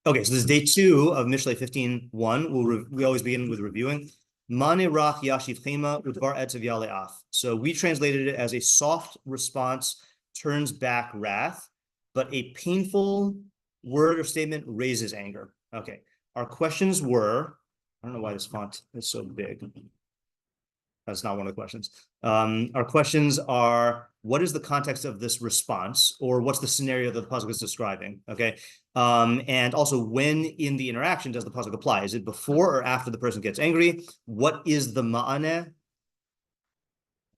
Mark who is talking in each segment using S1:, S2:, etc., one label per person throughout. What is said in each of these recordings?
S1: Okay, so this is day 2 of Mishlei 15:1. We always begin with reviewing. Mane rach yashiv chema udvar etzav yale af. So we translated it as a soft response turns back wrath, but a painful word or statement raises anger. Okay, our questions were, I don't know why this font is so big. That's not one of the questions. Our questions are, what is the context of this response, or what's the scenario that the pasuk is describing? Okay, and also, when in the interaction does the pasuk apply? Is it before or after the person gets angry? What is the ma'aneh?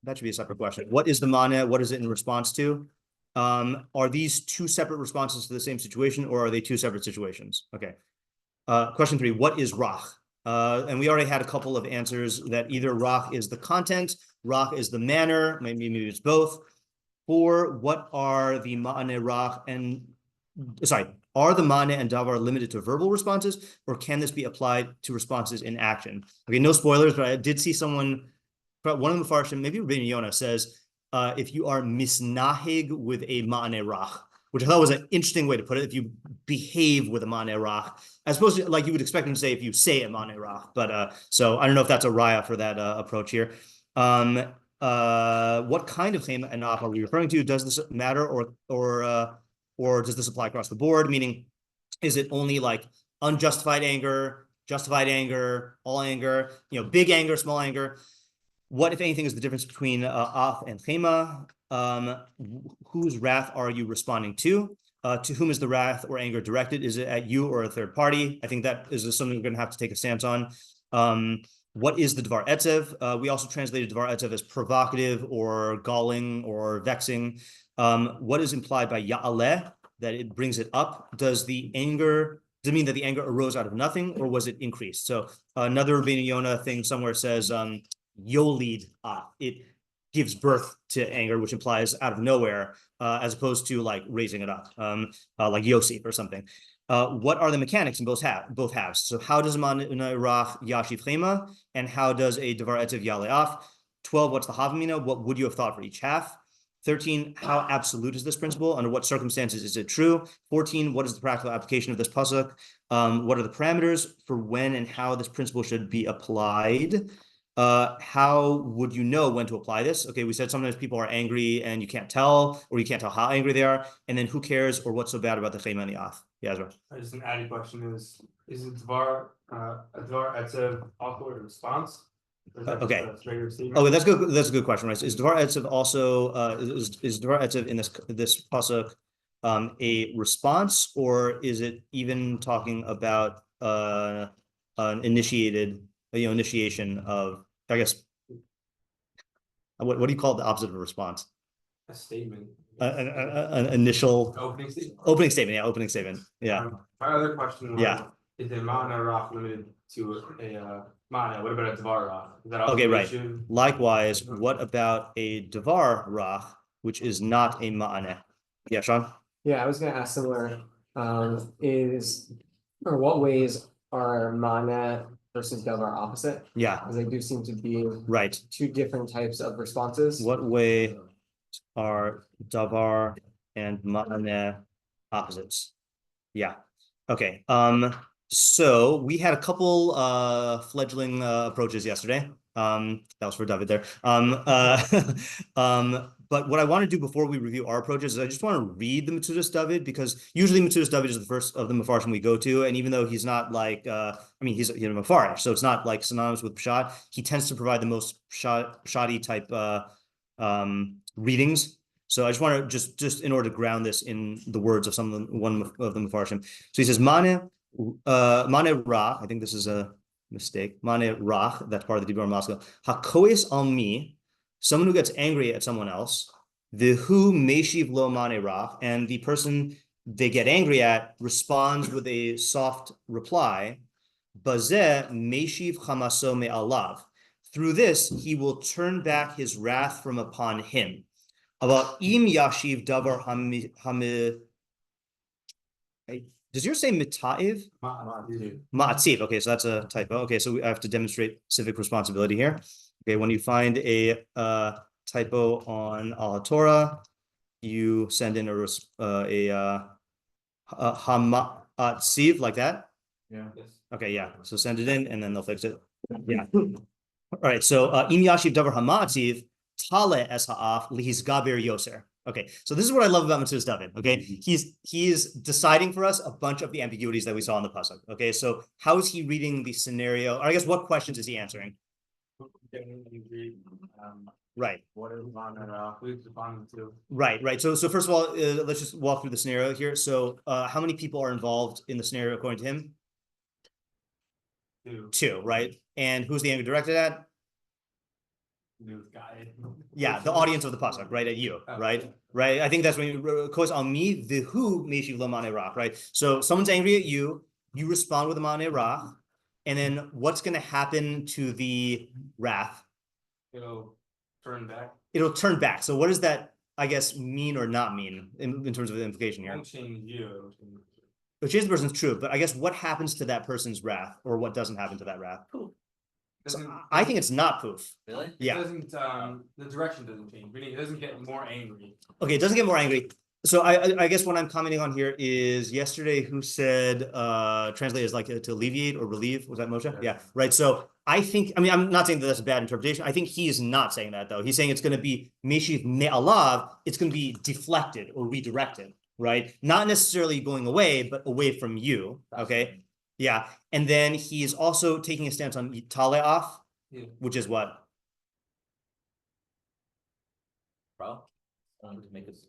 S1: That should be a separate question. What is the ma'aneh? What is it in response to? Are these two separate responses to the same situation, or are they two separate situations? Okay. Question 3, what is rach? And we already had a couple of answers that either rach is the content, rach is the manner, maybe it's both. 4, what are the ma'aneh rach are the ma'aneh and davar limited to verbal responses, or can this be applied to responses in action? Okay, no spoilers, but I did see one of the Mefarshim, maybe Rabbi Yonah, says, if you are misnahig with a ma'aneh rach, which I thought was an interesting way to put it, if you behave with a ma'aneh rach, as opposed to, like, you would expect him to say if you say a ma'aneh rach. But so I don't know if that's a raya for that approach here. What kind of chema and af are we referring to? Does this matter, or does this apply across the board? Meaning, is it only like unjustified anger, justified anger, all anger, big anger, small anger? What, if anything, is the difference between af and chema? Whose wrath are you responding to? To whom is the wrath or anger directed? Is it at you or a third party? I think that is something we're going to have to take a stance on. What is the dvar etzev? We also translated dvar etzev as provocative or galling or vexing. What is implied by ya'aleh, that it brings it up? Does it mean that the anger arose out of nothing, or was it increased? So another Rabbeinu Yonah thing somewhere says yolid, it gives birth to anger, which implies out of nowhere, as opposed to like raising it up, like Yosef or something. What are the mechanics in both halves? So how does ma'aneh rach yashiv chema, and how does a davar etzev yale af? 12, what's the havamina? What would you have thought for each half? 13, how absolute is this principle? Under what circumstances is it true? 14, what is the practical application of this pasuk? What are the parameters for when and how this principle should be applied? How would you know when to apply this? Okay, we said sometimes people are angry and you can't tell, or you can't tell how angry they are. And then who cares, or what's so bad about the chema and the af? Yeah, Ezra.
S2: Just an added question is it dvar etzev also a response?
S1: Okay. Oh, that's good. That's a good question, right? So is dvar etzev also is dvar etzev in this pasuk a response, or is it even talking about an initiation of, I guess, what do you call the opposite of a response?
S2: A statement.
S1: An initial
S2: opening statement.
S1: Opening statement. Yeah.
S2: My other question was, is the ma'aneh rach limited to a ma'aneh? What about a davar rach? Is that also
S1: okay, right.
S2: issue?
S1: Likewise, what about a davar rach, which is not a ma'aneh? Yeah, Sean?
S3: Yeah, I was going to ask similar. What ways are ma'aneh versus davar opposite?
S1: Yeah.
S3: Because they do seem to be
S1: right.
S3: Two different types of responses.
S1: What way are davar and ma'aneh opposites? Yeah. Okay. So we had a couple fledgling approaches yesterday. That was for David there. But what I want to do before we review our approaches is I just want to read the Metzudas David, because usually Metzudas David is the first of the Mefarshim we go to, and even though he's not like, he's a Mefarish, so it's not like synonymous with Pshat, he tends to provide the most shoddy type readings. So I just want to just in order to ground this in the words of one of the Mefarshim. So he says, Mane rach, I think this is a mistake. Mane rach, that's part of the Dibur Maskell. Hakois al mi, someone who gets angry at someone else. The who meshiv lo mane rach, and the person they get angry at responds with a soft reply. Bazeh meshiv chamaso me'alav. Through this, he will turn back his wrath from upon him. About im yashiv davar hamid. Does yours say mita'iv? Ma'atziv. Okay, so that's a typo. Okay, so I have to demonstrate civic responsibility here. Okay, when you find a typo on Al Torah, you send in a Steve, like that?
S2: Yeah. Yes.
S1: Okay, yeah. So send it in and then they'll fix it. Yeah. All right. So im yashiv davar hamativ tale es ha'af lihizgaber yoser. Okay, so this is what I love about Metzudas David. Okay, he's deciding for us a bunch of the ambiguities that we saw in the pasuk. Okay, so how is he reading the scenario? Or I guess what questions is he answering? Right.
S2: What is on and
S1: Right. So first of all, let's just walk through the scenario here. So how many people are involved in the scenario according to him? Two, right? And who's the anger directed at? Yeah, the audience of the pasuk, right? At you, right? Right. I think that's when you quotes on me, the who meshiv lamane rach, right? So someone's angry at you, you respond with a mane rach, and then what's going to happen to the wrath?
S2: It'll turn back.
S1: It'll turn back. So what does that, I guess, mean or not mean in terms of the implication here?
S2: Won't change you.
S1: Which is the person's true, but I guess what happens to that person's wrath, or what doesn't happen to that wrath? So I think it's not poof.
S3: Really?
S1: Yeah.
S2: It doesn't, the direction doesn't change, meaning it doesn't get more angry.
S1: Okay, it doesn't get more angry. So I guess what I'm commenting on here is yesterday who said translate as like to alleviate or relieve. Was that Moshe? Yeah, right. So I think, I mean, I'm not saying that that's a bad interpretation. I think he is not saying that though. He's saying it's going to be meshiv me'alav. It's going to be deflected or redirected, right? Not necessarily going away, but away from you. Okay. Yeah. And then he's also taking a stance on tale'af, which is what?
S3: Bro, I wanted to make this.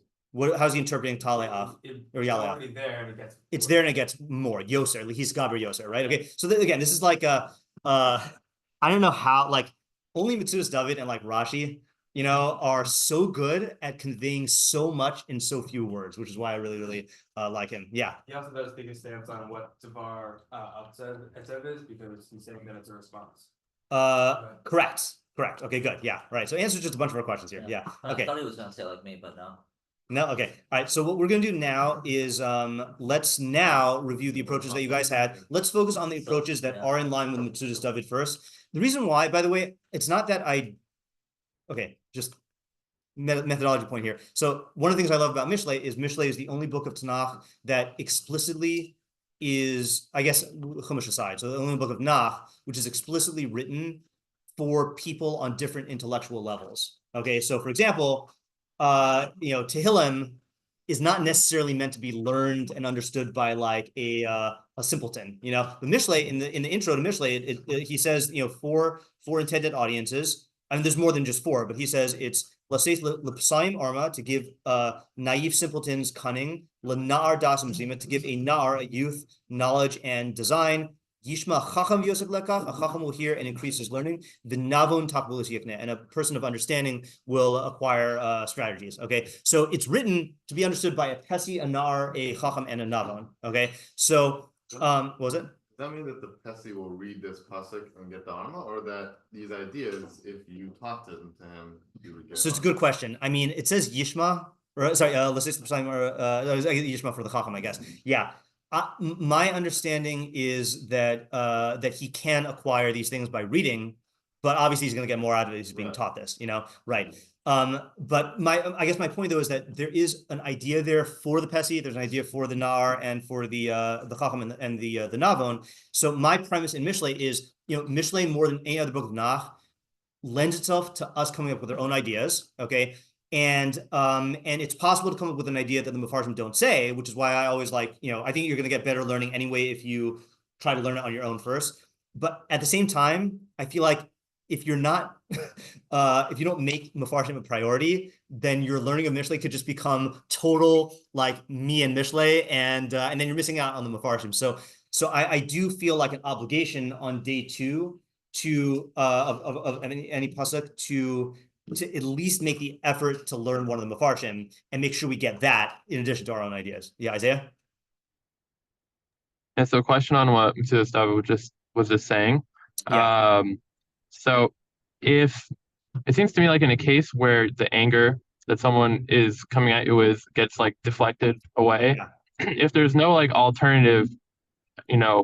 S1: How's he interpreting tale'af or yale'af?
S2: It's there and it gets.
S1: It's there and it gets more. Yoser, he's gaber yoser, right? Okay. So again, this is like I don't know how, like only Metzudas David and like Rashi, are so good at conveying so much in so few words, which is why I really like him. Yeah.
S2: He also does take a stance on what Tavar Etzev is because he's saying that it's a response.
S1: Correct. Okay, good. Yeah, right. So answer just a bunch of our questions here. Yeah. Okay.
S3: I thought he was gonna say like me, but no.
S1: No, okay. All right. So what we're gonna do now is let's now review the approaches that you guys had. Let's focus on the approaches that are in line with Metzudas David first. The reason why, by the way, it's not that just methodology point here. So one of the things I love about Mishlei is the only book of Tanakh that explicitly is, I guess, Chumash aside, so the only book of Nach, which is explicitly written for people on different intellectual levels. Okay, so for example, Tehillim is not necessarily meant to be learned and understood by like a simpleton. The Mishlei in the intro to Mishlei, he says four intended audiences. I mean, there's more than just four, but he says it's Laseith Lepsaim Arma to give naive simpletons cunning, Lenar Dasim Zima to give a Nar, a youth, knowledge and design. Yishma Chacham Yosef Lekach, a Chacham will hear and increase his learning. The Navon Takbulis Yikne, and a person of understanding will acquire strategies. Okay, so it's written to be understood by a Pesi, a Nar, a Chacham, and a Navon. Okay, so what was it?
S4: Does that mean that the Pesi will read this pasuk and get the Arma, or that these ideas, if you taught them to him, you would get?
S1: So it's a good question. I mean, it says Yishma, or sorry, Yishma for the Chacham, I guess. Yeah. My understanding is that that he can acquire these things by reading, but obviously he's going to get more out of it. He's being taught this, right? But I guess my point though is that there is an idea there for the Pesi. There's an idea for the Nar and for the Chacham and the Navon. So my premise in Mishlei is, Mishlei more than any other book of Nach lends itself to us coming up with our own ideas. Okay. And it's possible to come up with an idea that the Mefarshim don't say, which is why I always like, I think you're going to get better learning anyway if you try to learn it on your own first. But at the same time, I feel like if you're not, if you don't make Mefarshim a priority, then your learning of Mishlei could just become total like me and Mishlei, and then you're missing out on the Mefarshim. So I do feel like an obligation on day two to of any pasuk to at least make the effort to learn one of the Mefarshim and make sure we get that in addition to our own ideas. Yeah, Isaiah?
S5: And so question on what Metzudas David was just saying.
S1: Yeah.
S5: So if it seems to me like in a case where the anger that someone is coming at you with gets like deflected away, if there's no like alternative,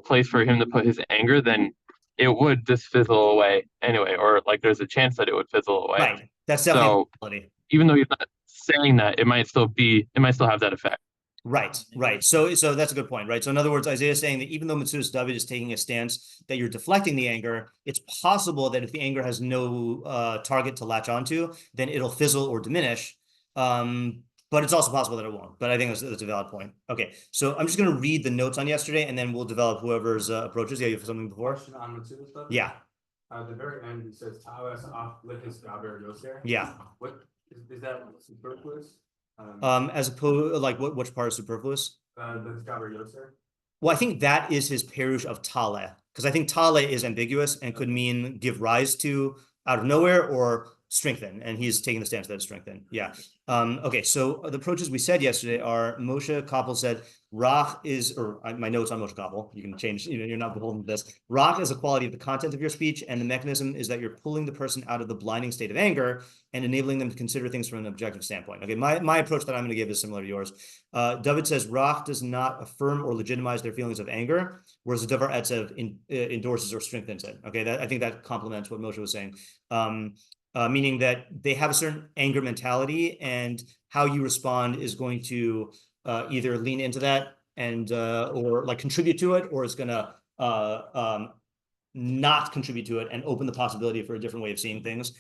S5: place for him to put his anger, then it would just fizzle away anyway, or like there's a chance that it would fizzle away.
S1: Right. That's definitely a possibility.
S5: Even though he's not saying that, it might still have that effect.
S1: Right, right. So that's a good point, right? So in other words, Isaiah is saying that even though Metzudas David is taking a stance that you're deflecting the anger, it's possible that if the anger has no target to latch onto, then it'll fizzle or diminish. But it's also possible that it won't. But I think that's a valid point. Okay, so I'm just going to read the notes on yesterday, and then we'll develop whoever's approaches. Yeah, you have something before?
S2: Question on Metzudas stuff?
S1: Yeah,
S2: At the very end, he says, "Tawas off lichis gaber yoser."
S1: yeah.
S2: What is that superfluous?
S1: As opposed, like which part is superfluous?
S2: The gaber yoser.
S1: Well, I think that is his perush of tale, because I think tale is ambiguous and could mean give rise to out of nowhere or strengthen, and he's taking the stance that it's strengthen. Yeah. Okay, so the approaches we said yesterday are Moshe Koppel said Rach is, or my notes on Moshe Koppel, you can change, you're not beholden to this. Rach is a quality of the content of your speech, and the mechanism is that you're pulling the person out of the blinding state of anger and enabling them to consider things from an objective standpoint. Okay, my approach that I'm going to give is similar to yours. David says Rach does not affirm or legitimize their feelings of anger, whereas the Davar Etzev endorses or strengthens it. Okay, I think that complements what Moshe was saying. Meaning that they have a certain anger mentality, and how you respond is going to either lean into that and or like contribute to it, or it's going to not contribute to it and open the possibility for a different way of seeing things.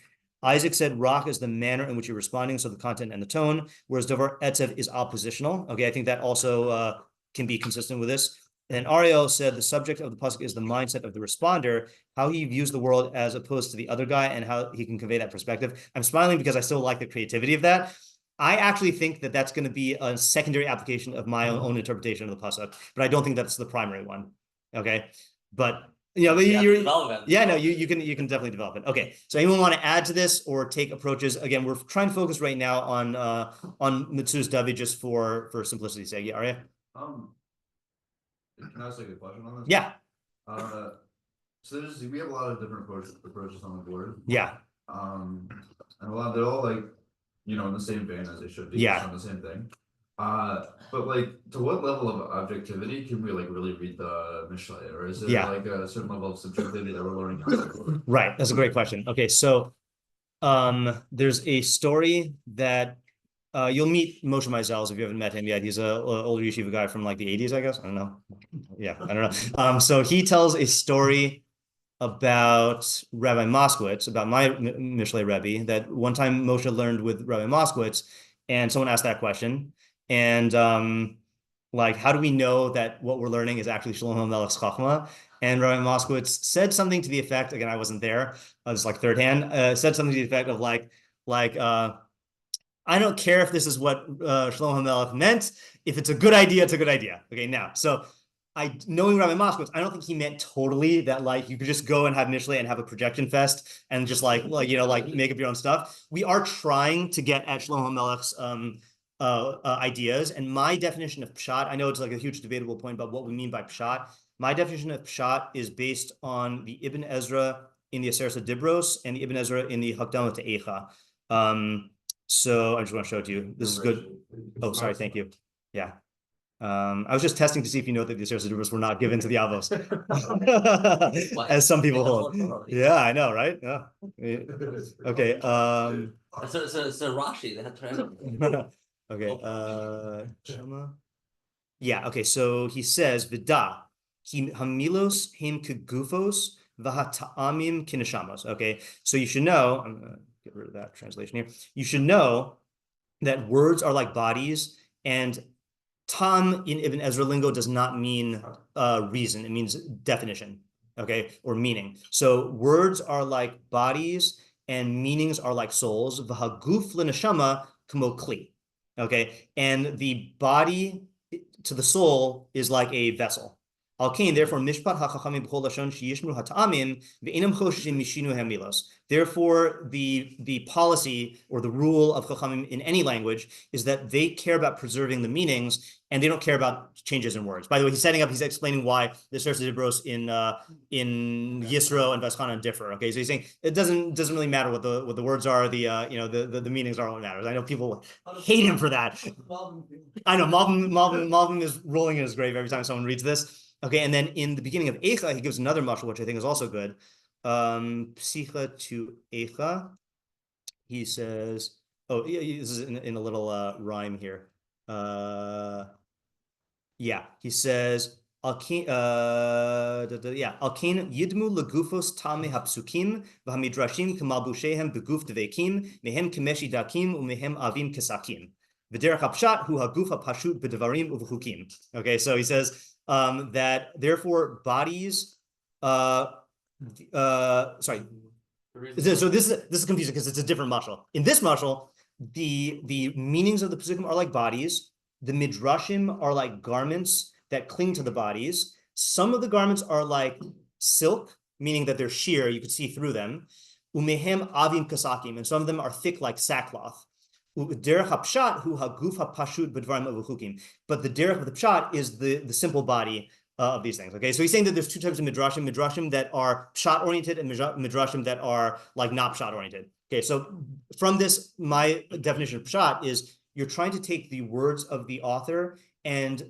S1: Isaac said Rach is the manner in which you're responding, so the content and the tone, whereas Davar Etzev is oppositional. Okay, I think that also can be consistent with this. And Ariel said the subject of the pasuk is the mindset of the responder, how he views the world as opposed to the other guy, and how he can convey that perspective. I'm smiling because I still like the creativity of that. I actually think that that's going to be a secondary application of my own interpretation of the pasuk, but I don't think that's the primary one. Okay, but you're yeah, no, you can definitely develop it. Okay, so anyone want to add to this or take approaches? Again, we're trying to focus right now on Metzudas David just for simplicity's sake. Yeah, Arya?
S6: Can I ask like a question on this?
S1: Yeah.
S6: So we have a lot of different approaches on the board.
S1: Yeah.
S6: And they're all like, in the same vein as they should be.
S1: Yeah.
S6: On the same thing. But like, to what level of objectivity can we like really read the Mishlei, or is it like a certain level of subjectivity that we're learning?
S1: Right. That's a great question. Okay, so there's a story that you'll meet Moshe Mizels if you haven't met him yet. He's a older yeshiva guy from like the 80s, I guess. I don't know. Yeah, I don't know. So he tells a story about Rabbi Moskowitz, about my Mishlei Rebbe, that one time Moshe learned with Rabbi Moskowitz, and someone asked that question. And like, how do we know that what we're learning is actually Shlomo Melech's Chachma? And Rabbi Moskowitz said something to the effect, again, I wasn't there, I was like third hand, said something to the effect of like, I don't care if this is what Shlomo Melech meant. If it's a good idea, it's a good idea. Okay, now, so knowing Rabbi Moskowitz, I don't think he meant totally that like you could just go and have Mishlei and have a projection fest and just like make up your own stuff. We are trying to get at Shlomo Melech's ideas, and my definition of pshat, I know it's like a huge debatable point about what we mean by pshat. My definition of pshat is based on the Ibn Ezra in the Aseret Dibros and the Ibn Ezra in the Hakdama to Eicha. So I just want to show it to you. This is good. Oh, sorry. Thank you. Yeah. I was just testing to see if you know that the Aseret Dibros were not given to the Avos, as some people hold. Yeah, I know, right? Yeah. Okay.
S7: So Rashi, they had to.
S1: Okay. Yeah. Okay. So he says, "Vida hamilos him kegufos v'hata'amim kineshamos." Okay. So you should know. I'm gonna get rid of that translation here. You should know that words are like bodies, and tam in Ibn Ezra lingo does not mean reason. It means definition. Okay, or meaning. So words are like bodies, and meanings are like souls. V'haguf l'neshama k'mo kli. Okay, and the body to the soul is like a vessel. Al-Kain, therefore, mishpat hachachamim b'chol lashon sheyishmru hata'amim ve'inam choshishim mishinu hamilos. Therefore, the policy or the rule of chachamim in any language is that they care about preserving the meanings, and they don't care about changes in words. By the way, he's explaining why the Aseret Dibros in Yisro and Vaschana differ. Okay, so he's saying it doesn't really matter what the words are. The meanings are what matters. I know people hate him for that. I know Malvin is rolling in his grave every time someone reads this. Okay, and then in the beginning of Eicha, he gives another mashal, which I think is also good. Psicha to Eicha. He says, oh, yeah, this is in a little rhyme here. Yeah, he says, Alkein yidmu legufos tame hapsukim v'hamidrashim kemalbushehem beguf devekim mehem kemeshi dakim umehem avim kesakim v'derech hapshat hu haguf hapashut b'devarim u'v'chukim. Okay, so he says that therefore bodies, sorry. So this is confusing because it's a different mashal. In this mashal, the meanings of the pasukim are like bodies. The midrashim are like garments that cling to the bodies. Some of the garments are like silk, meaning that they're sheer, you could see through them. Umehem avim kasakim, and some of them are thick like sackcloth. Derech hapshat hu haguf hapashut b'dvarim u'v'chukim. But the derech of the pshat is the simple body of these things. Okay, so he's saying that there's two types of midrashim that are pshat oriented and midrashim that are like not pshat oriented. Okay, so from this, my definition of pshat is you're trying to take the words of the author and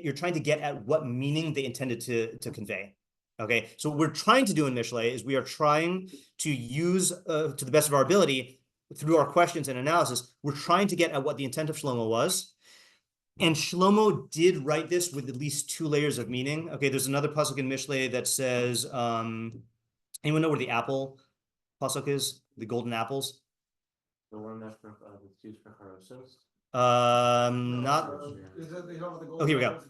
S1: you're trying to get at what meaning they intended to convey. Okay, so what we're trying to do in Mishlei is we are trying to use to the best of our ability through our questions and analysis, we're trying to get at what the intent of Shlomo was. And Shlomo did write this with at least 2 layers of meaning. Okay, there's another pasuk in Mishlei that says, anyone know where the apple pasuk is? The golden apples?
S7: The one that's used for charosos?
S1: Not. Oh, here we go.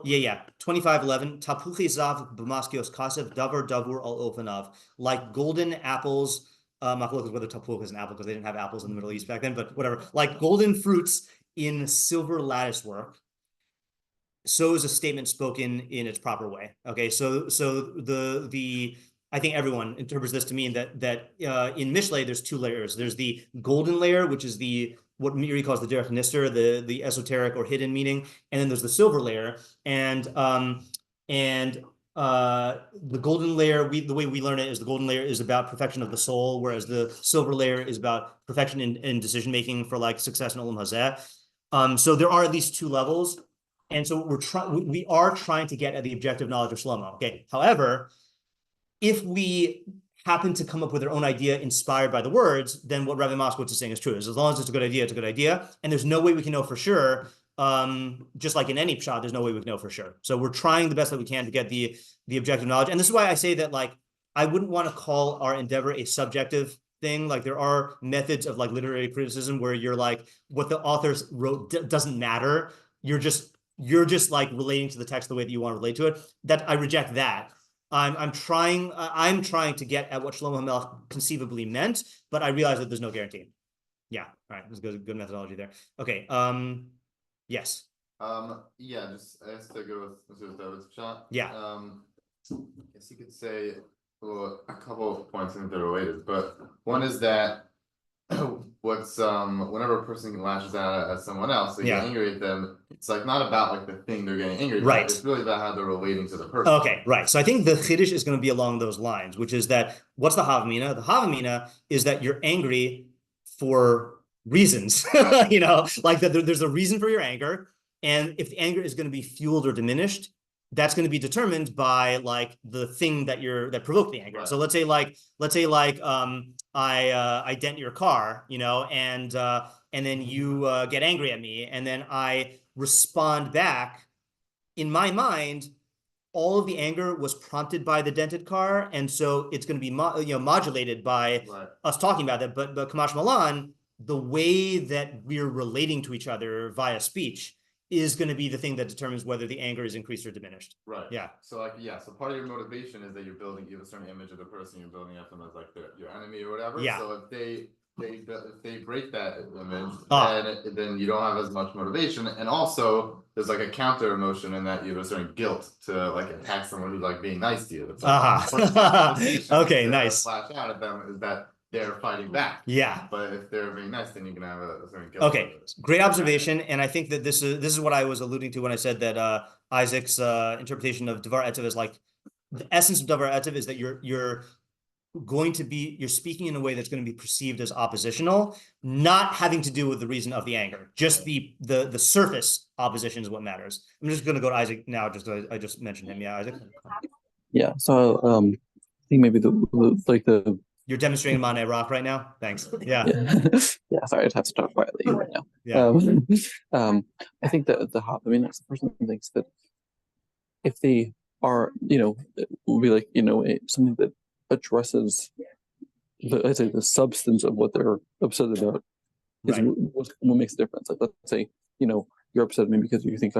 S1: Yeah. 25:11. Tapuchi zav b'maskios kasev davar davur al ofanav. Like golden apples. Machlokes whether tapuch is an apple because they didn't have apples in the Middle East back then, but whatever. Like golden fruits in silver lattice work. So is a statement spoken in its proper way. Okay, so the I think everyone interprets this to mean that in Mishlei there's 2 layers. There's the golden layer, which is what Miri calls the derech nister, the esoteric or hidden meaning, and then there's the silver layer. And the golden layer, the way we learn it is the golden layer is about perfection of the soul, whereas the silver layer is about perfection in decision making for like success in Olam Hazeh. So there are at least 2 levels, and so we are trying to get at the objective knowledge of Shlomo. Okay, however, if we happen to come up with our own idea inspired by the words, then what Rabbi Moskowitz is saying is true. As long as it's a good idea, it's a good idea. And there's no way we can know for sure. Just like in any pshat, there's no way we can know for sure. So we're trying the best that we can to get the objective knowledge. And this is why I say that, like, I wouldn't want to call our endeavor a subjective thing. Like, there are methods of like literary criticism where you're like, what the authors wrote doesn't matter. You're just like relating to the text the way that you want to relate to it. That I reject that. I'm trying to get at what Shlomo HaMelech conceivably meant, but I realize that there's no guarantee. Yeah, all right, there's good methodology there. Okay, yes.
S4: Yeah, just I guess to go with Metzudas David's shot.
S1: Yeah.
S4: I guess you could say a couple of points in that are related, but one is that whenever a person lashes out at someone else, they get angry at them, it's like not about like the thing they're getting angry about. It's really about how they're relating to the person.
S1: Okay, right. So I think the chiddush is going to be along those lines, which is that what's the havamina? The havamina is that you're angry for reasons, like that there's a reason for your anger, and if the anger is going to be fueled or diminished, that's going to be determined by like the thing that provoked the anger. Right. So let's say I dent your car, and then you get angry at me, and then I respond back. In my mind, all of the anger was prompted by the dented car, and so it's going to be modulated by us talking about that. But Kamash Malan, the way that we're relating to each other via speech is going to be the thing that determines whether the anger is increased or diminished.
S4: Right.
S1: Yeah.
S4: So so part of your motivation is that you have a certain image of the person, you're building up them as like your enemy or whatever. Yeah. So if they break that image, then you don't have as much motivation, and also there's like a counter emotion in that you have a certain guilt to like attack someone who's like being nice to you.
S1: Okay, nice.
S4: Flash out at them is that they're fighting back. Yeah. But if they're being nice, then you can have a certain guilt. Okay,
S1: great observation, and I think that this is what I was alluding to when I said that Isaac's interpretation of Davar Etiv is like the essence of Davar Etiv is that you're speaking in a way that's going to be perceived as oppositional, not having to do with the reason of the anger. Just the surface opposition is what matters. I'm just going to go to Isaac now, just I just mentioned him. Yeah, Isaac.
S8: Yeah. So I think maybe the
S1: You're demonstrating Mane Rock right now. Thanks. Yeah.
S8: Yeah. Sorry, I just have to talk quietly right now.
S1: Yeah.
S8: I think that I mean, that's the person who thinks that if they are, it will be like, something that addresses let's say the substance of what they're upset about is what makes a difference. Like, let's say, you're upset at me because you think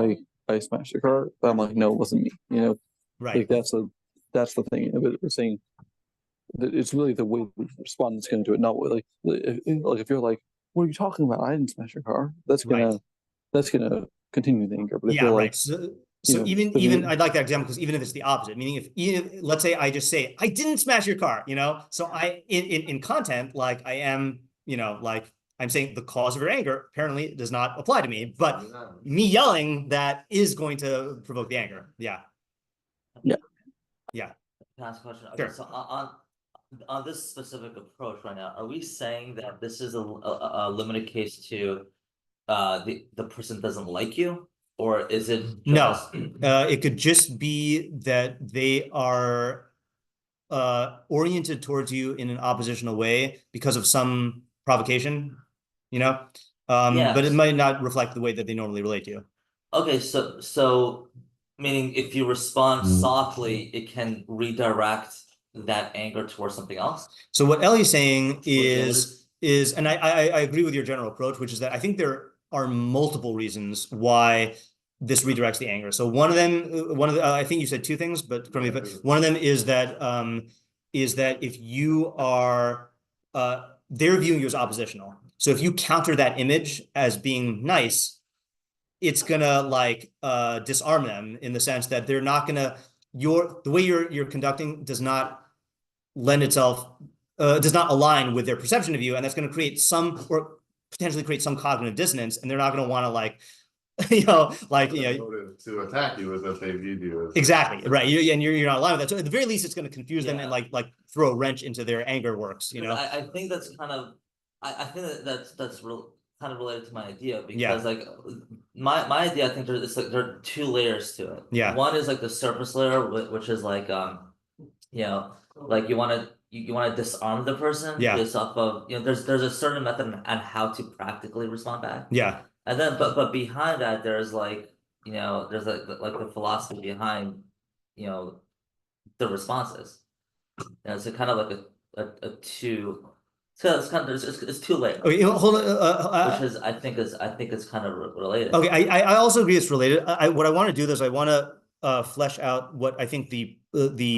S8: I smashed your car, but I'm like, no, it wasn't me.
S1: Right.
S8: Like that's the thing. But we're saying that it's really the way we respond that's going to do it, not what, like if you're like, what are you talking about? I didn't smash your car. That's gonna continue the anger. But if you're like,
S1: so even I'd like that example, because even if it's the opposite, meaning if let's say I just say I didn't smash your car, so I in content, like I am, like I'm saying the cause of your anger apparently does not apply to me, but me yelling that is going to provoke the anger. Yeah.
S7: Last question. Okay,
S1: Sure.
S7: so on this specific approach right now, are we saying that this is a limited case to the person doesn't like you? Or is it just...
S1: No, it could just be that they are oriented towards you in an oppositional way because of some provocation, but it might not reflect the way that they normally relate to you.
S7: Okay, so meaning if you respond softly, it can redirect that anger towards something else? So
S1: what Ellie's saying is, and I agree with your general approach, which is that I think there are multiple reasons why this redirects the anger. So one of them, I think you said two things, but one of them is that if you are, they're viewing you as oppositional. So if you counter that image as being nice, it's gonna disarm them in the sense that they're not gonna, the way you're conducting does not lend itself, does not align with their perception of you, and that's going to create potentially create some cognitive dissonance, and they're not going to want to
S4: to attack you as if they viewed you as
S1: exactly right, and you're not aligned with that. So at the very least, it's going to confuse them and like throw a wrench into their anger works.
S7: I think that's kind of, I think that's real. Kind of related to my idea, because my idea, I think there are two layers to it.
S1: Yeah.
S7: One is like the surface layer, which is like like you want to disarm the person based off of there's a certain method on how to practically respond back.
S1: Yeah.
S7: And then but behind that there's there's the philosophy behind the responses. And it's kind of like a two. So it's kind of it's two layers.
S1: Okay, hold on.
S7: Which is I think it's kind of related.
S1: Okay, I also agree it's related. What I want to do is I want to flesh out what I think the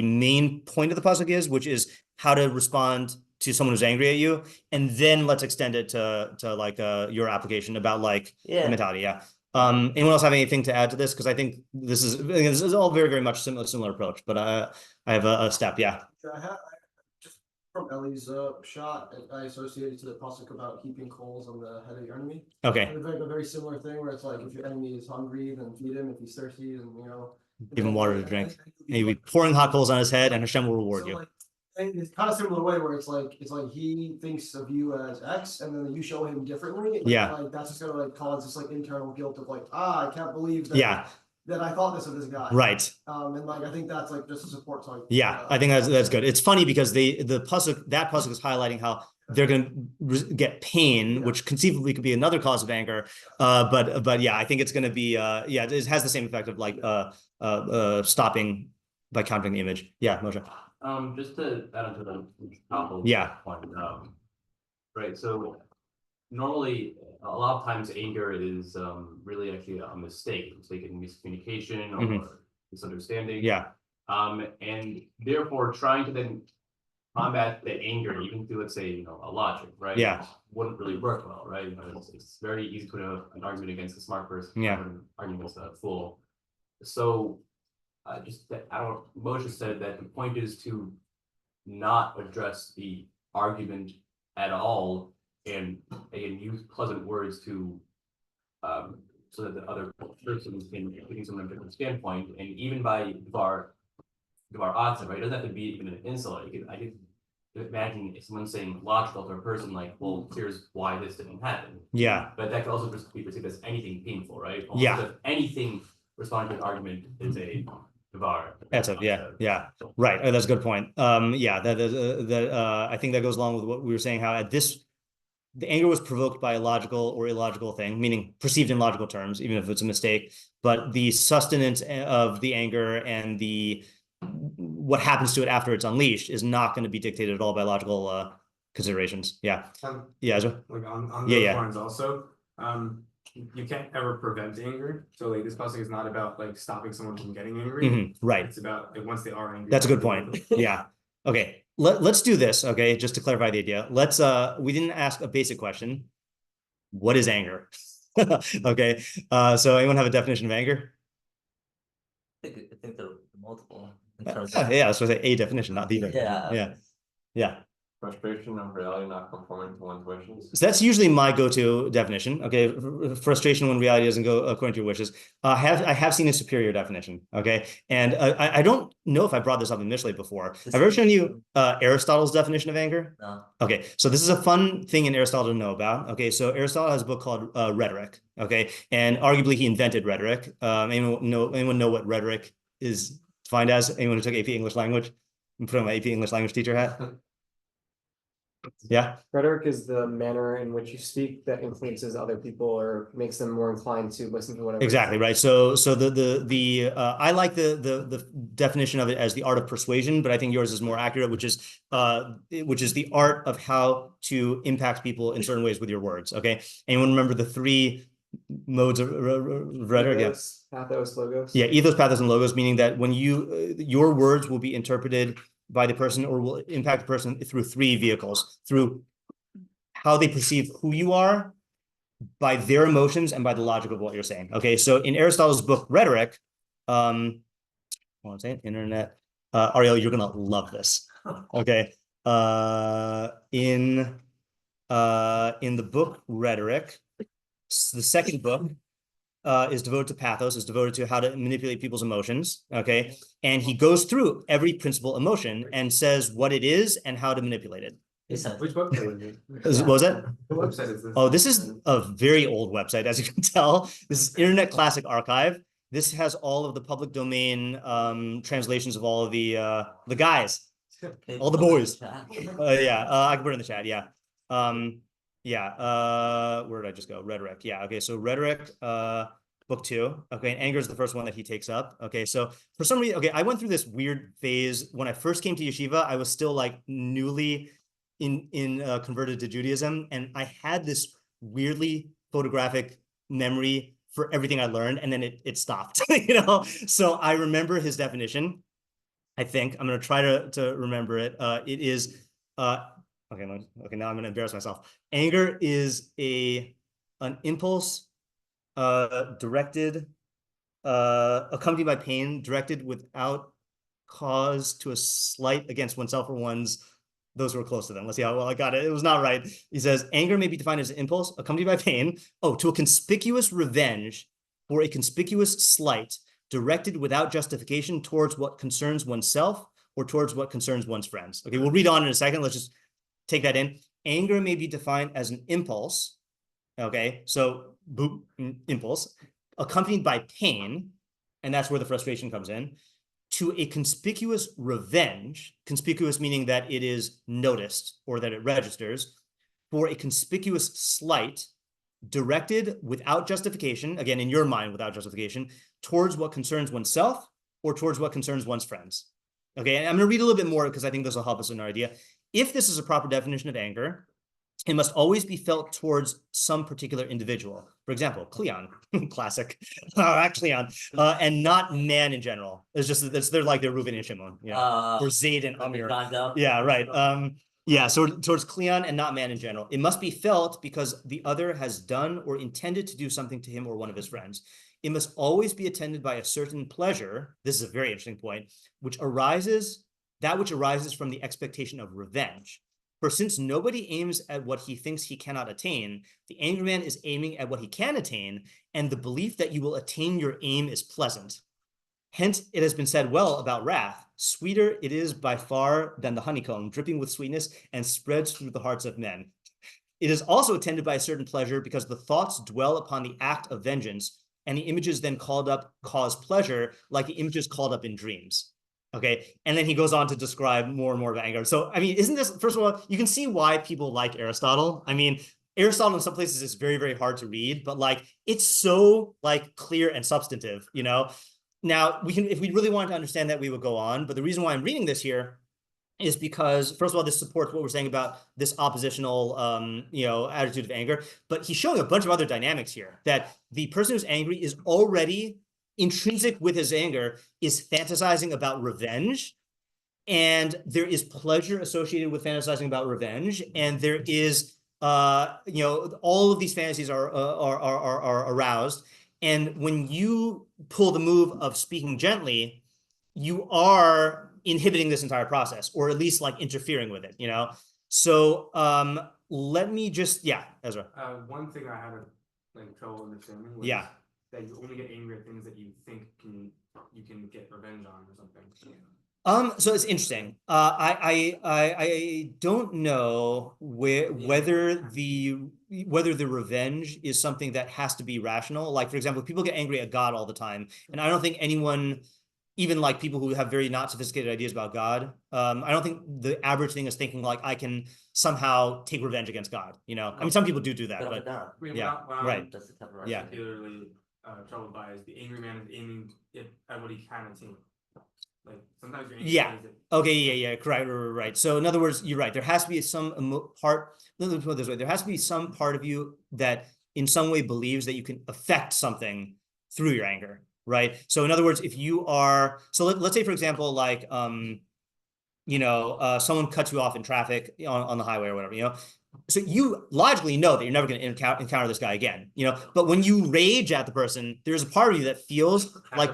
S1: main point of the pasuk is, which is how to respond to someone who's angry at you, and then let's extend it to your application about the mentality. Yeah. Anyone else have anything to add to this? Because I think this is all very, very much similar approach. But I have a step. Yeah.
S3: From Ellie's shot, I associated to the pasuk about heaping coals on the head of your enemy.
S1: Okay.
S3: It's like a very similar thing where it's like if your enemy is hungry, then feed him. If he's thirsty, then
S1: give him water to drink. And you'll be pouring hot coals on his head, and Hashem will reward you.
S3: It's kind of similar way where it's like he thinks of you as X, and then you show him differently. That's just gonna cause this internal guilt of I can't believe that. Yeah. That I thought this of this guy. Right. And I think that's just a support.
S1: I think that's good. It's funny because that pasuk is highlighting how they're going to get pain, which conceivably could be another cause of anger. But yeah, I think it's going to be it has the same effect of stopping by countering the image. Yeah, Moshe.
S2: Just to add on to the point. Right. So normally, a lot of times anger is really actually a mistake in miscommunication or misunderstanding. Yeah. And therefore trying to then combat the anger, even through, let's say, a logic, right? Yeah. Wouldn't really work well, right? It's very easy to put an argument against a smart person. Yeah. An argument against a fool. So Moshe said that the point is to not address the argument at all, and use pleasant words to so that the other person can think from a different standpoint, and even by Dvar Adza, right? It doesn't have to be even an insult. I could imagine if someone's saying logical to a person, well, here's why this didn't happen. Yeah. But that could also just be perceived as anything painful, right? Almost if anything responding to an argument is a devar.
S1: Yeah. Right. That's a good point. I think that goes along with what we were saying, how the anger was provoked by a logical or illogical thing, meaning perceived in logical terms, even if it's a mistake, but the sustenance of the anger and what happens to it after it's unleashed is not going to be dictated at all by logical considerations. Ezra?
S9: Like on those lines also, you can't ever prevent anger. So like this passage is not about like stopping someone from getting angry.
S1: Right.
S9: It's about like once they are angry.
S1: That's a good point. Okay. Let's do this. Okay. Just to clarify the idea. We didn't ask a basic question. What is anger? Okay. So anyone have a definition of anger?
S7: I think there are multiple. In terms
S1: So I say a definition, not the definition. Yeah.
S2: Frustration of reality not conforming to one's wishes.
S1: So that's usually my go-to definition. Okay, frustration when reality doesn't go according to your wishes. I have seen a superior definition. Okay, and I don't know if I brought this up in Mishlei before. I've ever shown you Aristotle's definition of anger.
S7: No.
S1: Okay, so this is a fun thing in Aristotle to know about. Okay, so Aristotle has a book called Rhetoric. Okay, and arguably he invented rhetoric. Anyone know what rhetoric is defined as? Anyone who took AP English language? I'm putting my AP English language teacher hat. Yeah.
S10: Rhetoric is the manner in which you speak that influences other people or makes them more inclined to listen to whatever.
S1: Exactly right. So I like the definition of it as the art of persuasion, but I think yours is more accurate, which is the art of how to impact people in certain ways with your words. Okay. Anyone remember the three modes of rhetoric?
S10: Ethos, pathos, logos.
S1: Yeah, ethos, pathos, and logos, meaning that when your words will be interpreted by the person or will impact the person through three vehicles: through how they perceive who you are, by their emotions, and by the logic of what you're saying. Okay, so in Aristotle's book Rhetoric, Ariel, you're gonna love this. Okay, in the book Rhetoric, the second book is devoted to pathos, is devoted to how to manipulate people's emotions. Okay, and he goes through every principal emotion and says what it is and how to manipulate it.
S9: Which website
S1: What was that?
S9: What website is this?
S1: Oh, this is a very old website, as you can tell. This is Internet Classic Archive. This has all of the public domain translations of all of the guys, all the boys. I can put it in the chat. Where did I just go? Rhetoric. Yeah. Okay. So Rhetoric, book 2. Okay. And anger is the first one that he takes up. Okay. So for some reason, I went through this weird phase when I first came to yeshiva. I was still like newly converted to Judaism, and I had this weirdly photographic memory for everything I learned, and then it stopped. So I remember his definition. I think I'm going to try to remember it. It is okay, now I'm going to embarrass myself. Anger is an impulse directed, accompanied by pain, directed without cause to a slight against oneself or those who are close to them. Let's see how well I got it. It was not right. He says, anger may be defined as an impulse accompanied by pain. To a conspicuous revenge or a conspicuous slight directed without justification towards what concerns oneself or towards what concerns one's friends. Okay, we'll read on in a second. Let's just take that in. Anger may be defined as an impulse. Okay, so impulse accompanied by pain, and that's where the frustration comes in, to a conspicuous revenge, conspicuous meaning that it is noticed or that it registers, for a conspicuous slight directed without justification, again, in your mind, without justification, towards what concerns oneself or towards what concerns one's friends. Okay, and I'm going to read a little bit more because I think this will help us in our idea. If this is a proper definition of anger, it must always be felt towards some particular individual. For example, Cleon, classic, Cleon, and not man in general. It's just they're like they're Reuven and Shimon, or Zayd and Amir. Yeah, right. So towards Cleon and not man in general. It must be felt because the other has done or intended to do something to him or one of his friends. It must always be attended by a certain pleasure. This is a very interesting point, which arises from the expectation of revenge. For since nobody aims at what he thinks he cannot attain, the angry man is aiming at what he can attain, and the belief that you will attain your aim is pleasant. Hence, it has been said well about wrath, sweeter it is by far than the honeycomb, dripping with sweetness and spreads through the hearts of men. It is also attended by a certain pleasure because the thoughts dwell upon the act of vengeance, and the images then called up cause pleasure, like the images called up in dreams. Okay, and then he goes on to describe more and more about anger. So, I mean, isn't this, first of all, you can see why people like Aristotle. I mean, Aristotle in some places is very, very hard to read, but like, it's so like clear and substantive, you know? Now, we can, if we really wanted to understand that, we would go on, but the reason why I'm reading this here is because, first of all, this supports what we're saying about this oppositional, you know, attitude of anger, but he's showing a bunch of other dynamics here, that the person who's angry is already intrinsic with his anger is fantasizing about revenge, and there is pleasure associated with fantasizing about revenge, and there is, you know, all of these fantasies are aroused, and when you pull the move of speaking gently, you are inhibiting this entire process, or at least like interfering with it, you know? So let me just, yeah, Ezra.
S9: One thing I had like trouble understanding was that you only get angry at things that you think you can get revenge on or something.
S1: So it's interesting. I don't know whether the revenge is something that has to be rational. Like, for example, people get angry at God all the time, and I don't think anyone, even like people who have very not sophisticated ideas about God, I don't think the average thing is thinking like, I can somehow take revenge against God, you know? I mean, some people do that, but yeah, right. Yeah.
S9: Particularly troubled by is the angry man is aiming at what he can attain. Like sometimes you're angry.
S1: Yeah. Okay. Yeah. Correct. Right. So in other words, you're right. There has to be some part. Let me put it this way: there has to be some part of you that, in some way, believes that you can affect something through your anger. Right. So in other words, if you are, so let's say, for example, like, you know, someone cuts you off in traffic on the highway or whatever, you know. So you logically know that you're never going to encounter this guy again, you know. But when you rage at the person, there's a part of you that feels like,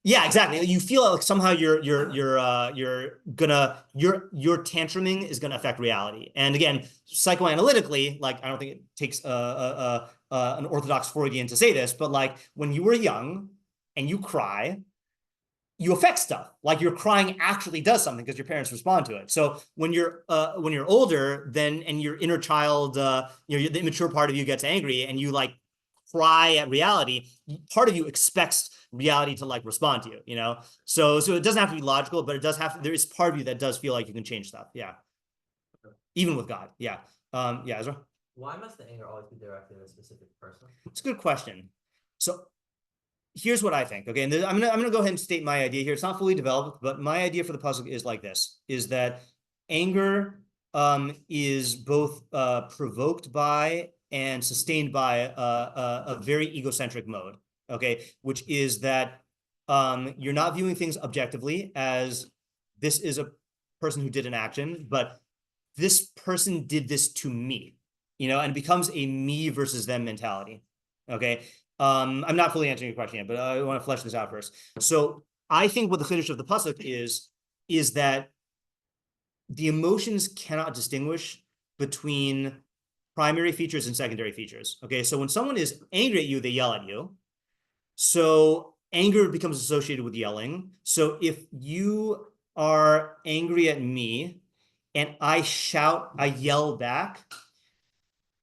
S1: yeah, exactly. You feel like somehow your tantruming is gonna affect reality. And again, psychoanalytically, like, I don't think it takes an orthodox Freudian to say this, but like when you were young and you cry, you affect stuff. Like your crying actually does something because your parents respond to it. So when you're older, then, and your inner child, you know, the immature part of you gets angry and you like cry at reality, part of you expects reality to like respond to you, you know? So it doesn't have to be logical, but it does have to, there is part of you that does feel like you can change stuff. Yeah. Even with God. Yeah. Yeah, Ezra?
S11: Why must the anger always be directed at a specific person?
S1: It's a good question. So here's what I think. Okay. And I'm gonna go ahead and state my idea here. It's not fully developed, but my idea for the puzzle is like this, is that anger is both provoked by and sustained by a very egocentric mode, okay, which is that you're not viewing things objectively as this is a person who did an action, but this person did this to me, you know, and it becomes a me versus them mentality, okay? I'm not fully answering your question yet, but I want to flesh this out first. So I think what the chiddush of the pasuk is that the emotions cannot distinguish between primary features and secondary features. Okay, so when someone is angry at you, they yell at you. So anger becomes associated with yelling. So if you are angry at me and I yell back,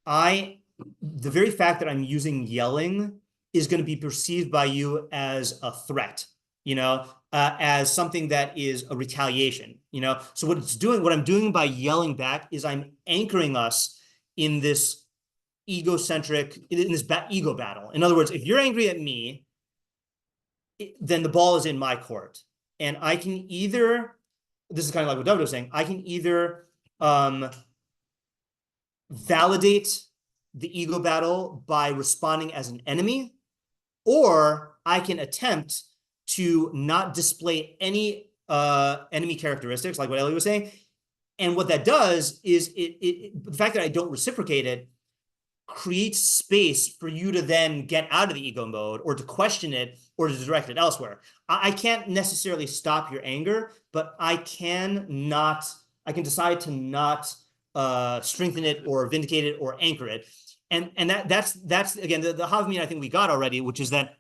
S1: the very fact that I'm using yelling is going to be perceived by you as a threat, you know, as something that is a retaliation, you know. So what I'm doing by yelling back is I'm anchoring us in this ego battle. In other words, if you're angry at me, then the ball is in my court. And I can either, this is kind of like what David was saying, I can either validate the ego battle by responding as an enemy, or I can attempt to not display any enemy characteristics, like what Ellie was saying. And what that does is the fact that I don't reciprocate it creates space for you to then get out of the ego mode or to question it or to direct it elsewhere. I can't necessarily stop your anger, but I can decide to not strengthen it or vindicate it or anchor it. And that's again, the Havamina I think we got already, which is that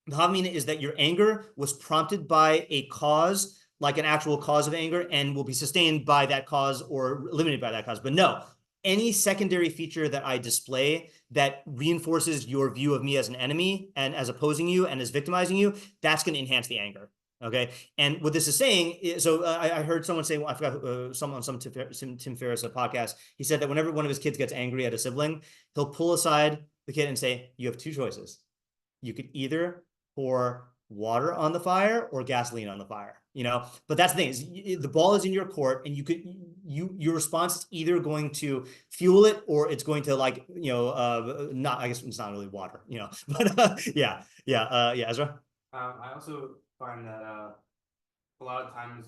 S1: the Havamina is that your anger was prompted by a cause, like an actual cause of anger, and will be sustained by that cause or eliminated by that cause. But no, any secondary feature that I display that reinforces your view of me as an enemy and as opposing you and as victimizing you, that's going to enhance the anger. Okay. And what this is saying is, so I heard someone say, well, I forgot someone on some Tim Ferriss podcast. He said that whenever one of his kids gets angry at a sibling, he'll pull aside the kid and say, you have two choices. You could either pour water on the fire or gasoline on the fire, you know, but that's the thing is the ball is in your court and your response is either going to fuel it or it's going to like, you know, not, I guess it's not really water, you know, but yeah, Ezra.
S9: I also find that a lot of times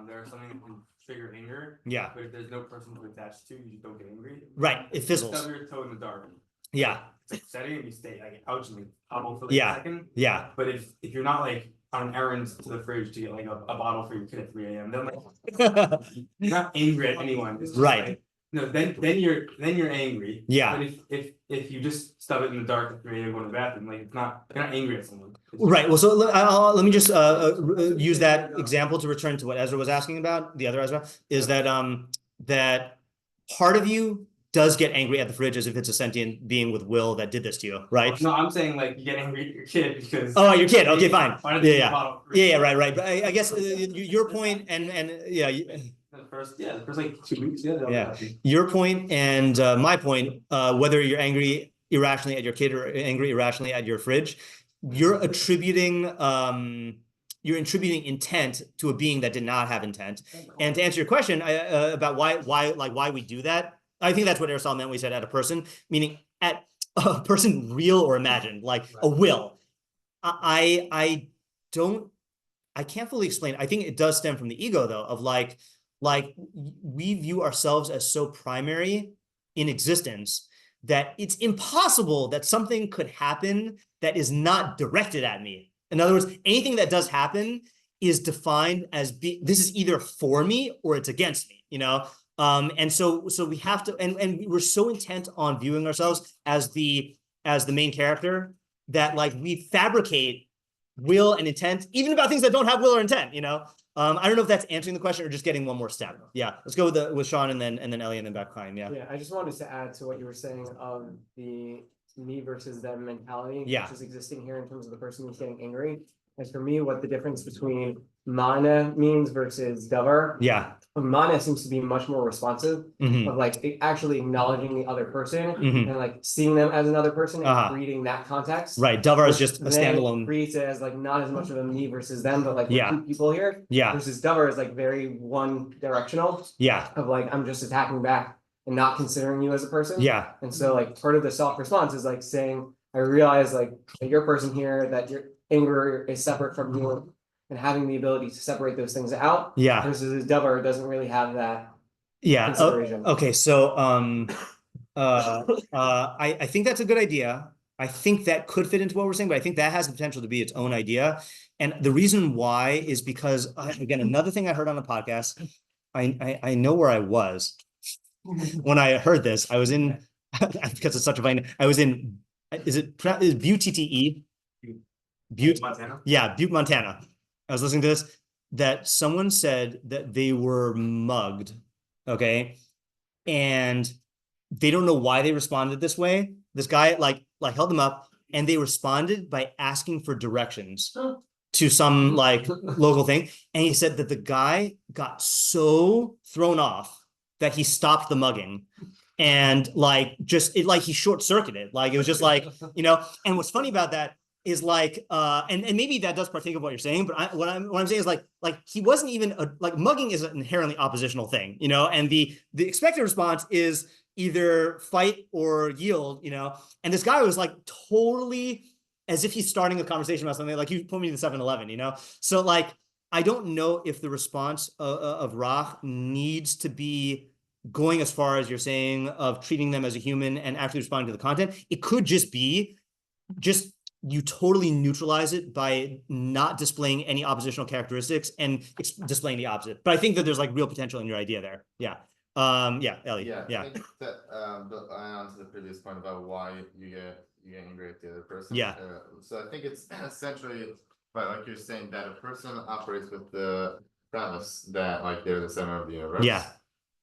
S9: there's something that can trigger anger.
S1: Yeah.
S9: But if there's no person to attach to, you just don't get angry.
S1: Right. It fizzles.
S9: You stub your toe in the dark.
S1: Yeah.
S9: It's upsetting and you stay like ouch and like hobble for like a second.
S1: Yeah.
S9: But if you're not like on an errand to the fridge to get like a bottle for your kid at 3 a.m., then like you're not angry at anyone. It's just
S1: right.
S9: Like, no, then you're angry.
S1: Yeah.
S9: But if you just stub it in the dark at 3 a.m. going to the bathroom, like you're not angry at someone.
S1: Right. Well, so let me just use that example to return to what Ezra was asking about. The other Ezra is that that part of you does get angry at the fridge as if it's a sentient being with will that did this to you, right?
S9: No, I'm saying like you get angry at your kid because
S1: your kid. Okay, fine. Yeah, right. But I guess your point and yeah.
S9: The first like 2 weeks. Yeah.
S1: Your point and my point, whether you're angry irrationally at your kid or angry irrationally at your fridge, you're attributing intent to a being that did not have intent. And to answer your question about why we do that, I think that's what Aristotle meant when we said at a person, meaning at a person real or imagined, like a will. I can't fully explain. I think it does stem from the ego though, of like we view ourselves as so primary in existence that it's impossible that something could happen that is not directed at me. In other words, anything that does happen is defined as this is either for me or it's against me, you know? And so we have to, and we're so intent on viewing ourselves as the main character that like we fabricate will and intent, even about things that don't have will or intent, you know? I don't know if that's answering the question or just getting one more step. Yeah, let's go with Sean and then Ellie and then back Chaim. Yeah.
S10: Yeah, I just wanted to add to what you were saying of the me versus them mentality, which is existing here in terms of the person who's getting angry. And for me, what the difference between mana means versus davar.
S1: Yeah.
S10: Mana seems to be much more responsive of like actually acknowledging the other person and like seeing them as another person and creating that context.
S1: Right. Davar is just a standalone.
S10: Creates it as like not as much of a me versus them, but like two people here.
S1: Yeah.
S10: Versus davar is like very one directional.
S1: Yeah.
S10: Of like I'm just attacking back and not considering you as a person.
S1: Yeah.
S10: And so like part of the self-response is like saying, I realize like your person here that your anger is separate from you and having the ability to separate those things out.
S1: Yeah.
S10: Versus a davar doesn't really have that.
S1: Yeah. Okay. So I think that's a good idea. I think that could fit into what we're saying, but I think that has the potential to be its own idea. And the reason why is because again, another thing I heard on a podcast, I know where I was when I heard this. I was in because it's such a fine. I was in. Is Butte, TTE? Butte,
S9: Montana.
S1: Yeah, Butte, Montana. I was listening to this. That someone said that they were mugged. Okay, and they don't know why they responded this way. This guy like held them up, and they responded by asking for directions to some like local thing. And he said that the guy got so thrown off that he stopped the mugging. And like he short-circuited, like it was just like, you know. And what's funny about that is like and maybe that does partake of what you're saying, but what I'm saying is like he wasn't even like mugging is an inherently oppositional thing, you know, and the expected response is either fight or yield, you know. And this guy was like totally as if he's starting a conversation about something, like you put me to 7-Eleven, you know. So like I don't know if the response of Rach needs to be going as far as you're saying of treating them as a human and actually responding to the content. It could just be you totally neutralize it by not displaying any oppositional characteristics and displaying the opposite. But I think that there's like real potential in your idea there. Yeah. Ellie.
S4: I think that on to the previous point about why you get angry at the other person.
S1: Yeah.
S4: So I think it's essentially, but like you're saying, that a person operates with the premise that like they're the center of the universe.
S1: Yeah.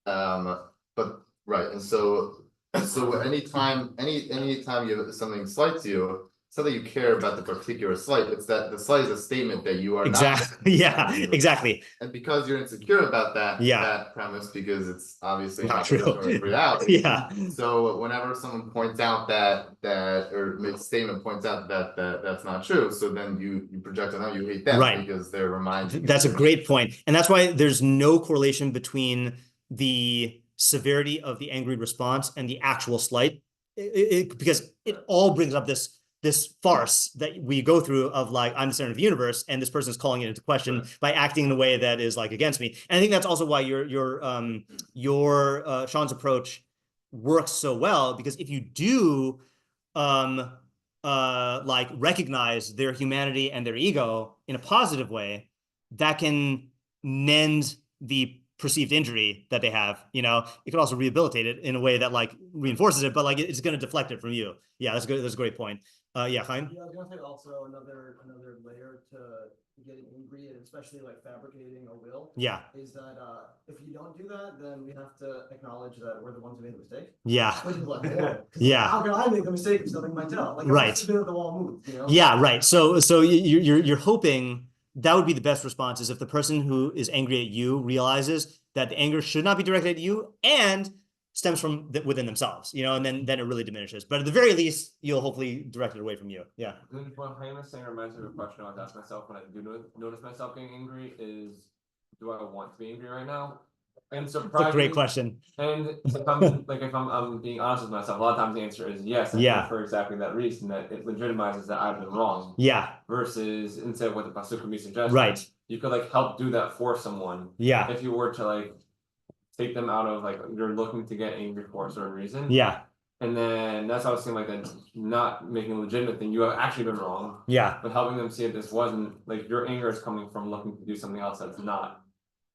S4: But right, and so So anytime something slights you, it's not that you care about the particular slight, it's that the slight is a statement that you are
S1: exactly. Yeah, exactly.
S4: And because you're insecure about that, that premise, because it's obviously not true reality.
S1: Yeah.
S4: So whenever someone points out or makes a statement points out that that's not true, so then you project on them, you hate them because they're reminding you.
S1: That's a great point. And that's why there's no correlation between the severity of the angry response and the actual slight, because it all brings up this farce that we go through of like, I'm the center of the universe, and this person is calling it into question by acting in a way that is like against me. And I think that's also why your Sean's approach works so well, because if you do like recognize their humanity and their ego in a positive way, that can mend the perceived injury that they have. It could also rehabilitate it in a way that like reinforces it, but like it's going to deflect it from you. Yeah, that's good. That's a great point. Yeah, Chaim?
S3: Yeah, I was gonna say also another layer to getting angry, and especially like fabricating a will.
S1: Yeah.
S3: Is that if you don't do that, then we have to acknowledge that we're the ones who made the mistake.
S1: Yeah.
S3: Yeah. How can I make a mistake if something might tell? Like,
S1: right.
S3: The wall moved,
S1: Yeah, right. So you're hoping that would be the best response, is if the person who is angry at you realizes that the anger should not be directed at you and stems from within themselves, and then it really diminishes. But at the very least, you'll hopefully direct it away from you. Yeah.
S12: What Chaim is saying reminds me of a question I always ask myself when I do notice myself getting angry is, do I want to be angry right now? And surprisingly,
S1: it's a great question.
S12: And if I'm being honest with myself, a lot of times the answer is yes.
S1: Yeah.
S12: For exactly that reason, that it legitimizes that I've been wrong.
S1: Yeah.
S12: Versus instead of what the pasuk would be suggesting.
S1: Right.
S12: You could help do that for someone.
S1: Yeah.
S12: If you were to take them out of you're looking to get angry for a certain reason.
S1: Yeah.
S12: And then that's how it seemed like that not making a legitimate thing. You have actually been wrong.
S1: Yeah.
S12: But helping them see if this wasn't your anger is coming from looking to do something else that's not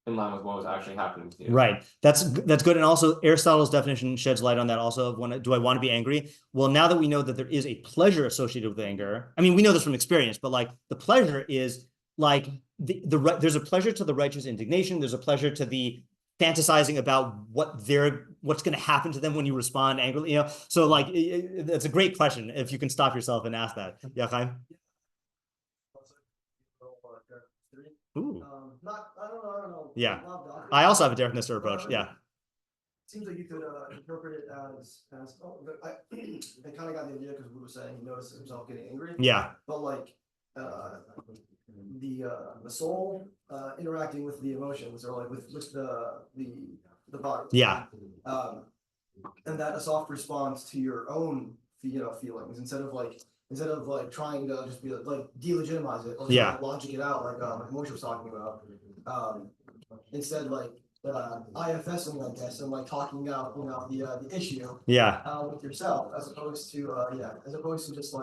S12: in line with what was actually happening to you.
S1: Right. That's good. And also Aristotle's definition sheds light on that also of do I want to be angry? Well, now that we know that there is a pleasure associated with anger, I mean, we know this from experience, but the pleasure is there's a pleasure to the righteous indignation. There's a pleasure to the fantasizing about what's going to happen to them when you respond angrily, So it's a great question if you can stop yourself and ask that. Yeah, Chaim? Ooh.
S3: I don't know.
S1: Yeah. I also have a Derek Nisser approach. Yeah.
S3: Seems like you could interpret it as I kind of got the idea because we were saying he noticed himself getting angry.
S1: Yeah.
S3: But the soul interacting with the emotions, or with the body.
S1: Yeah.
S3: And that a soft response to your own feelings, instead of trying to just be delegitimize it or logic it out like Moshe was talking about. Instead IFSing, I guess, and talking out the issue with yourself, as opposed to just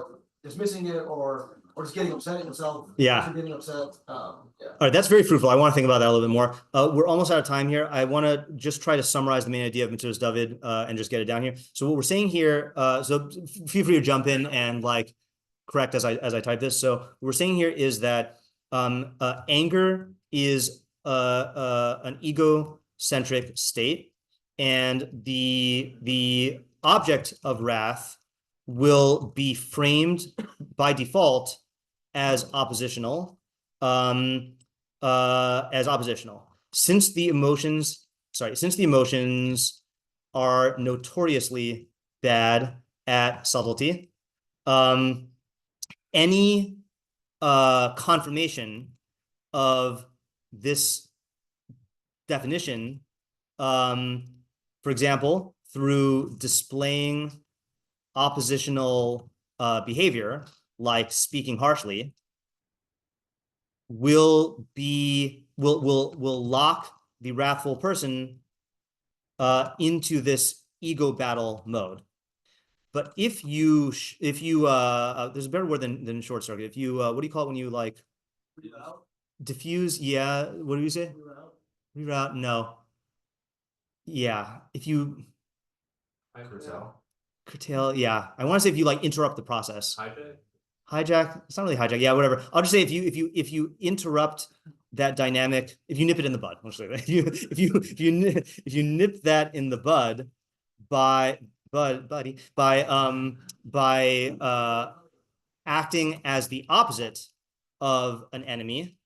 S3: dismissing it or just getting upset at yourself.
S1: Yeah.
S3: Getting upset.
S1: All right, that's very fruitful. I want to think about that a little bit more. We're almost out of time here. I want to just try to summarize the main idea of Metzudas David and just get it down here. So what we're saying here, so feel free to jump in and correct as I type this. So what we're saying here is that anger is an egocentric state, and the object of wrath will be framed by default as oppositional. Since the emotions are notoriously bad at subtlety, any confirmation of this definition, for example, through displaying oppositional behavior, like speaking harshly, will lock the wrathful person into this ego battle mode. But if you there's a better word than short circuit. If you what do you call it when you diffuse? Yeah. What do you say? Reroute? No. Yeah. If you curtail. Yeah. I want to say if you interrupt the process. Hijack. It's not really hijack. Yeah, whatever. I'll just say if you interrupt that dynamic, if you nip it in the bud, if you nip that in the bud by acting as the opposite of an enemy,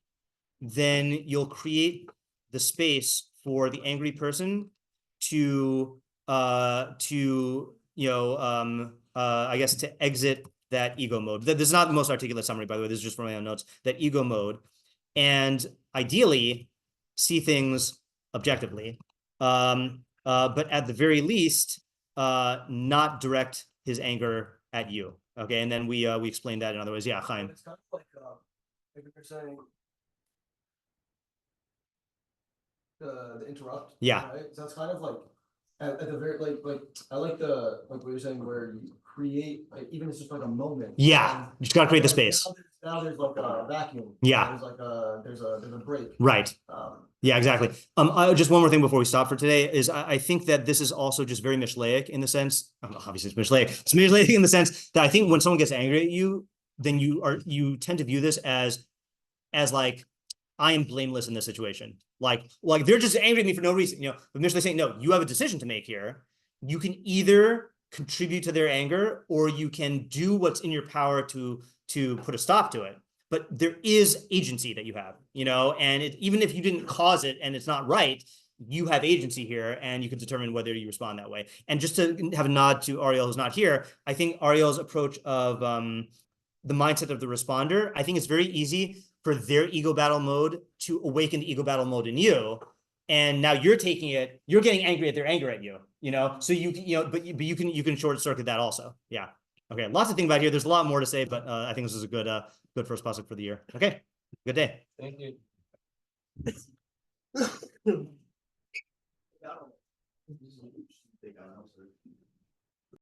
S1: then you'll create the space for the angry person to I guess to exit that ego mode. This is not the most articulate summary, by the way. This is just from my own notes. That ego mode, and ideally see things objectively, but at the very least, not direct his anger at you. Okay, and then we explained that in other ways. Yeah, fine.
S3: It's kind of like you're saying the interrupt.
S1: Yeah.
S3: Right? So it's kind of like at the very like I like the what you're saying where you create like even if it's just like a moment.
S1: Yeah, you just gotta create the space.
S3: Now there's like a vacuum.
S1: Yeah.
S3: There's like there's a break.
S1: Right. Yeah, exactly. Just one more thing before we stop for today is I think that this is also just very Mishleic in the sense, obviously it's Mishlei. It's Mishleic in the sense that I think when someone gets angry at you, then you tend to view this as like, I am blameless in this situation. Like they're just angry at me for no reason, but Mishlei saying, no, you have a decision to make here. You can either contribute to their anger or you can do what's in your power to put a stop to it. But there is agency that you have, and even if you didn't cause it and it's not right, you have agency here and you can determine whether you respond that way. And just to have a nod to Ariel, who's not here, I think Ariel's approach of the mindset of the responder, I think it's very easy for their ego battle mode to awaken the ego battle mode in you. And now you're getting angry at their anger at you, so but you can short circuit that also. Yeah. Okay. Lots to think about here. There's a lot more to say, but I think this is a good first pasuk for the year. Okay. Good day.
S12: Thank you.